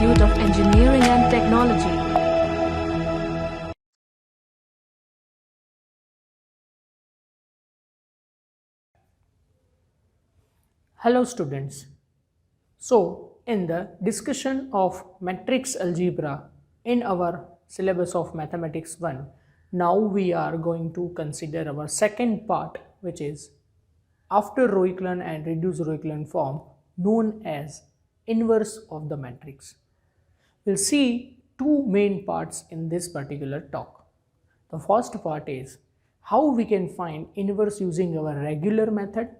Institute of Engineering and Technology. Hello students. So in the discussion of matrix algebra in our syllabus of mathematics 1, now we are going to consider our second part, which is after row echelon and reduced row echelon form, known as inverse of the matrix. We'll see two main parts in this particular talk. The first part is how we can find inverse using our regular method,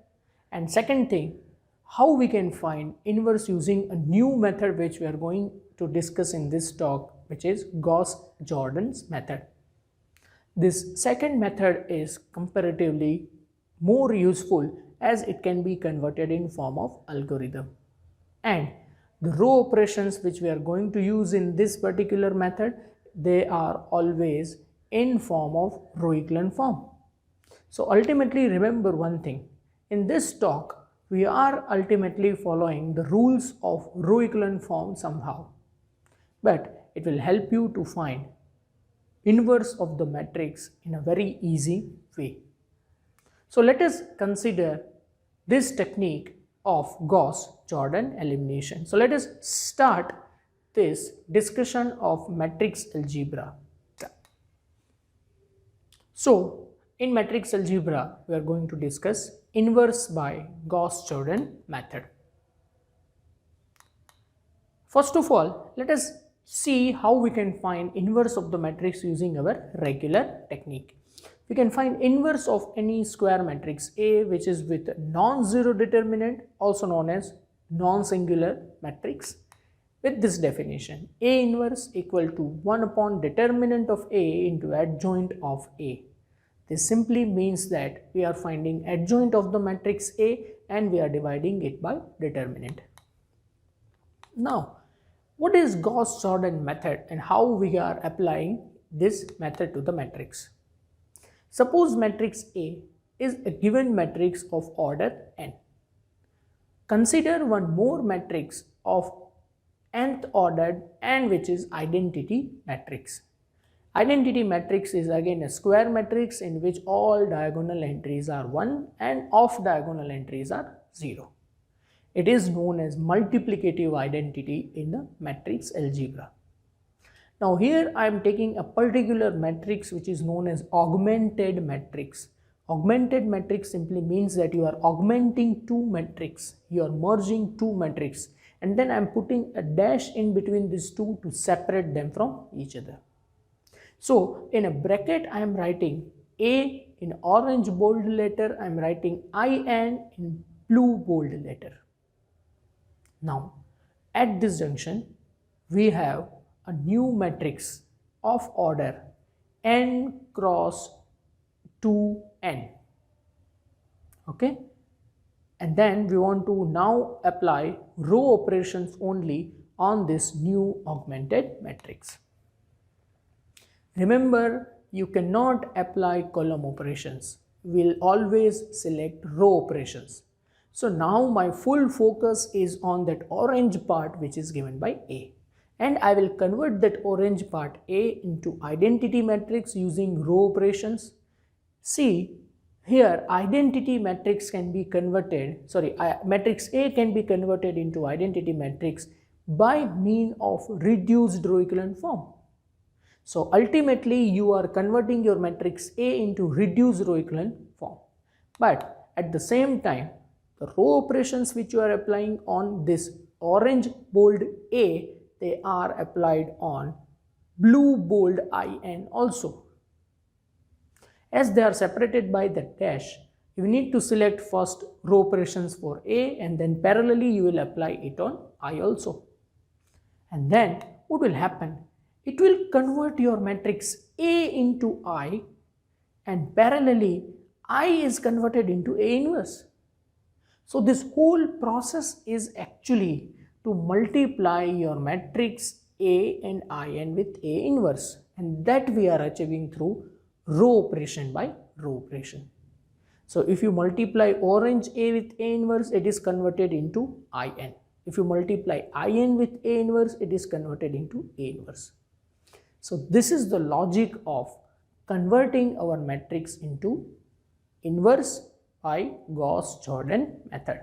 and second thing, how we can find inverse using a new method which we are going to discuss in this talk, which is Gauss-Jordan's method. This second method is comparatively more useful as it can be converted in form of algorithm, and the row operations which we are going to use in this particular method, they are always in form of row echelon form. So ultimately remember one thing, in this talk we are ultimately following the rules of row echelon form somehow, but it will help you to find inverse of the matrix in a very easy way. So let us consider this technique of Gauss-Jordan elimination. So let us start this discussion of matrix algebra. So in matrix algebra, we are going to discuss inverse by Gauss-Jordan method. First of all, let us see how we can find inverse of the matrix using our regular technique. We can find inverse of any square matrix A which is with non-zero determinant, also known as non-singular matrix, with this definition: A inverse equal to 1 upon determinant of A into adjoint of A. This simply means that we are finding adjoint of the matrix A and we are dividing it by determinant. Now, what is Gauss-Jordan method and how we are applying this method to the matrix? Suppose matrix A is a given matrix of order n. Consider one more matrix of nth ordered and which is identity matrix. Identity matrix is again a square matrix in which all diagonal entries are 1 and off diagonal entries are 0. It is known as multiplicative identity in the matrix algebra. Now here I am taking a particular matrix which is known as augmented matrix. Augmented matrix simply means that you are augmenting two matrices, you are merging two matrices, and then I am putting a dash in between these two to separate them from each other. So in a bracket I am writing A in orange bold letter, I am writing IN in blue bold letter. Now at this junction we have a new matrix of order n cross 2n. Okay, and then we want to now apply row operations only on this new augmented matrix. Remember, you cannot apply column operations. We will always select row operations. So now my full focus is on that orange part which is given by A, and I will convert that orange part A into identity matrix using row operations. See, here identity matrix can be converted, matrix A can be converted into identity matrix by means of reduced row echelon form. So ultimately you are converting your matrix A into reduced row echelon form, but at the same time the row operations which you are applying on this orange bold A, they are applied on blue bold IN also. As they are separated by the dash, you need to select first row operations for A and then parallelly you will apply it on I also. And then what will happen? It will convert your matrix A into I, and parallelly I is converted into A inverse. So this whole process is actually to multiply your matrix A and IN with A inverse, and that we are achieving through row operation by row operation. So if you multiply orange A with A inverse, it is converted into IN. If you multiply In with A inverse, it is converted into A inverse. So this is the logic of converting our matrix into inverse by Gauss-Jordan method.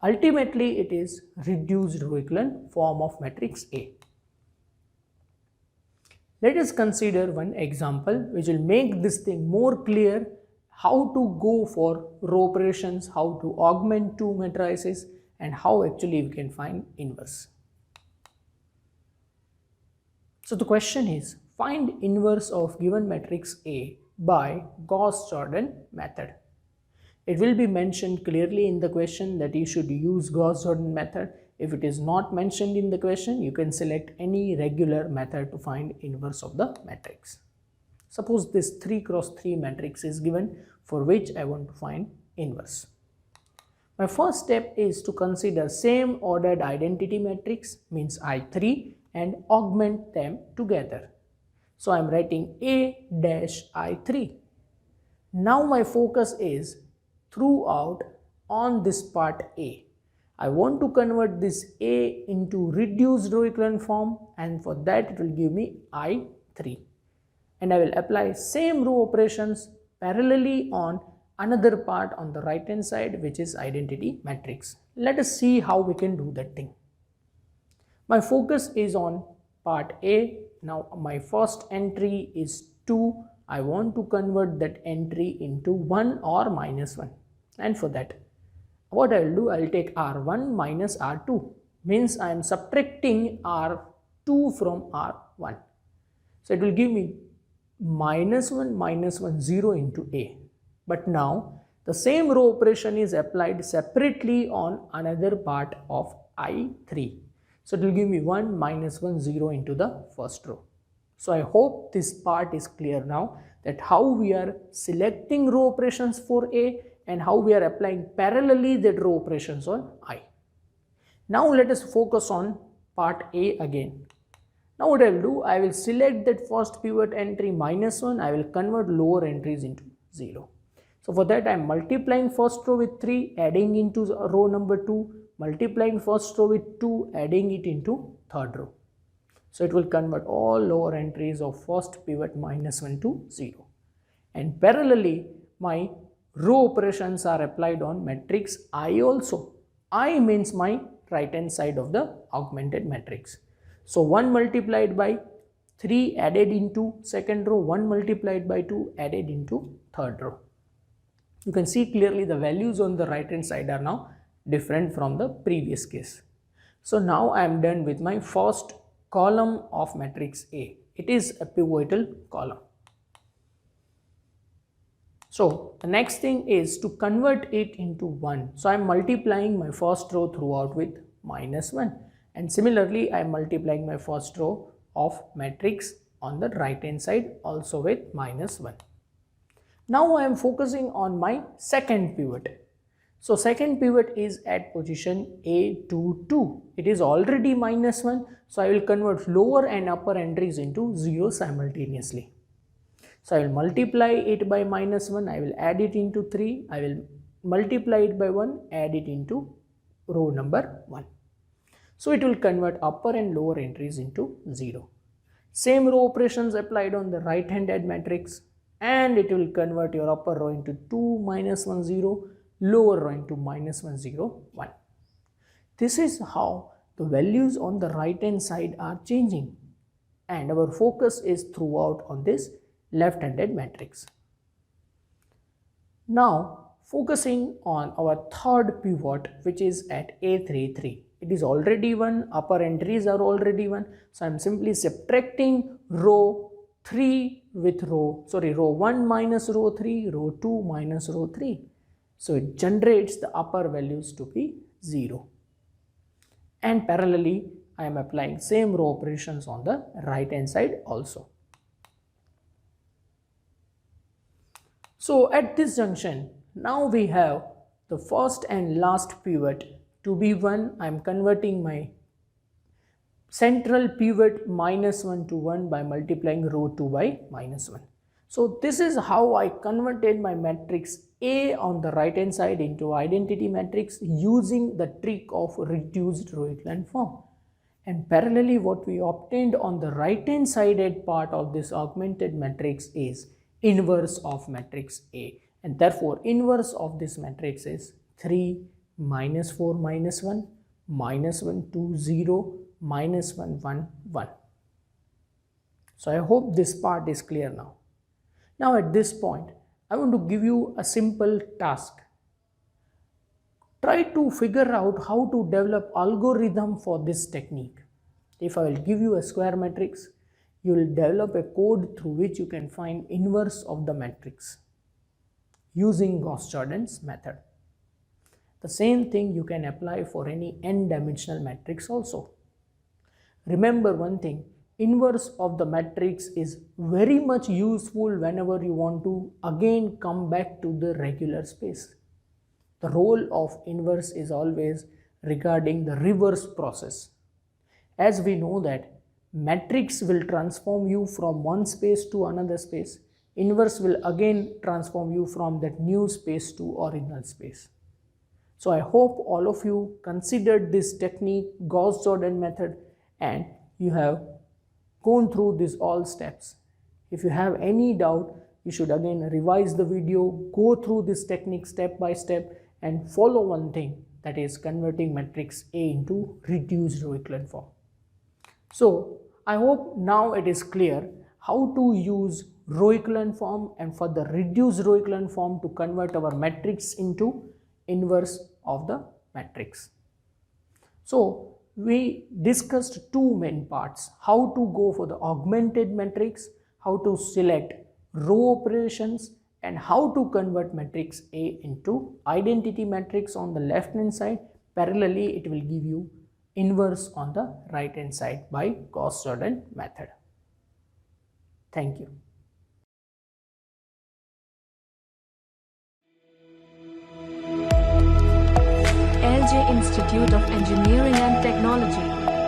Ultimately, it is reduced row echelon form of matrix A. Let us consider one example which will make this thing more clear, how to go for row operations, how to augment two matrices, and how actually we can find inverse. So the question is, find inverse of given matrix A by Gauss-Jordan method. It will be mentioned clearly in the question that you should use Gauss-Jordan method. If it is not mentioned in the question, you can select any regular method to find inverse of the matrix. Suppose this 3 cross 3 matrix is given for which I want to find inverse. My first step is to consider same ordered identity matrix, means I3, and augment them together. So I am writing A dash I3. Now my focus is throughout on this part A. I want to convert this A into reduced row echelon form, and for that it will give me I3. And I will apply same row operations parallelly on another part on the right hand side, which is identity matrix. Let us see how we can do that thing. My focus is on part A. Now my first entry is 2. I want to convert that entry into 1 or minus 1. And for that, what I will do, I will take R1 minus R2. Means I am subtracting R2 from R1. So it will give me minus 1, 0 into A. But now the same row operation is applied separately on another part of I3. So it will give me 1, 1, 0 into the first row. So I hope this part is clear now, that how we are selecting row operations for A and how we are applying parallelly that row operations on I. Now let us focus on part A again. Now what I will do, I will select that first pivot entry minus 1, I will convert lower entries into 0. So for that I am multiplying first row with 3, adding into row number 2, multiplying first row with 2, adding it into third row. So it will convert all lower entries of first pivot minus 1 to 0. And parallelly my row operations are applied on matrix I also. I means my right hand side of the augmented matrix. So 1 multiplied by 3 added into second row, 1 multiplied by 2 added into third row. You can see clearly the values on the right hand side are now different from the previous case. So now I am done with my first column of matrix A. It is a pivotal column. So the next thing is to convert it into 1. So I am multiplying my first row throughout with minus 1. And similarly, I am multiplying my first row of matrix on the right hand side also with minus 1. Now I am focusing on my second pivot. So second pivot is at position A22. It is already minus 1. So I will convert lower and upper entries into 0 simultaneously. So I will multiply it by minus 1, I will add it into 3, I will multiply it by 1, add it into row number 1. So it will convert upper and lower entries into 0. Same row operations applied on the right handed matrix, and it will convert your upper row into 2, minus 1, 0, lower row into minus 1, 0, 1. This is how the values on the right hand side are changing, and our focus is throughout on this left-handed matrix. Now focusing on our third pivot, which is at A33. It is already 1, upper entries are already 1. So I am simply subtracting row 3 with row 1 minus row 3, row 2 minus row 3. So it generates the upper values to be 0. And parallelly I am applying same row operations on the right hand side also. So at this junction, now we have the first and last pivot to be 1. I am converting my central pivot minus 1 to 1 by multiplying row 2 by minus 1. So this is how I converted my matrix A on the right hand side into identity matrix using the trick of reduced row echelon form. And parallelly, what we obtained on the right hand sided part of this augmented matrix is inverse of matrix A. And therefore, inverse of this matrix is 3 minus 4 minus 1 minus 1 2 0 minus 1 1 1. So I hope this part is clear now. Now at this point, I want to give you a simple task. Try to figure out how to develop algorithm for this technique. If I will give you a square matrix, you will develop a code through which you can find inverse of the matrix using Gauss-Jordan's method. The same thing you can apply for any n-dimensional matrix also. Remember one thing, inverse of the matrix is very much useful whenever you want to again come back to the regular space. The role of inverse is always regarding the reverse process. As we know that matrix will transform you from one space to another space, inverse will again transform you from that new space to original space. So I hope all of you considered this technique, Gauss-Jordan method, and you have gone through these all steps. If you have any doubt, you should again revise the video, go through this technique step by step, and follow one thing, that is converting matrix A into reduced row echelon form. So I hope now it is clear how to use row echelon form and for the reduced row echelon form to convert our matrix into inverse of the matrix. So we discussed two main parts, how to go for the augmented matrix, how to select row operations, and how to convert matrix A into identity matrix on the left hand side. Parallelly, it will give you inverse on the right hand side by Gauss-Jordan method. Thank you. LJ Institute of Engineering and Technology.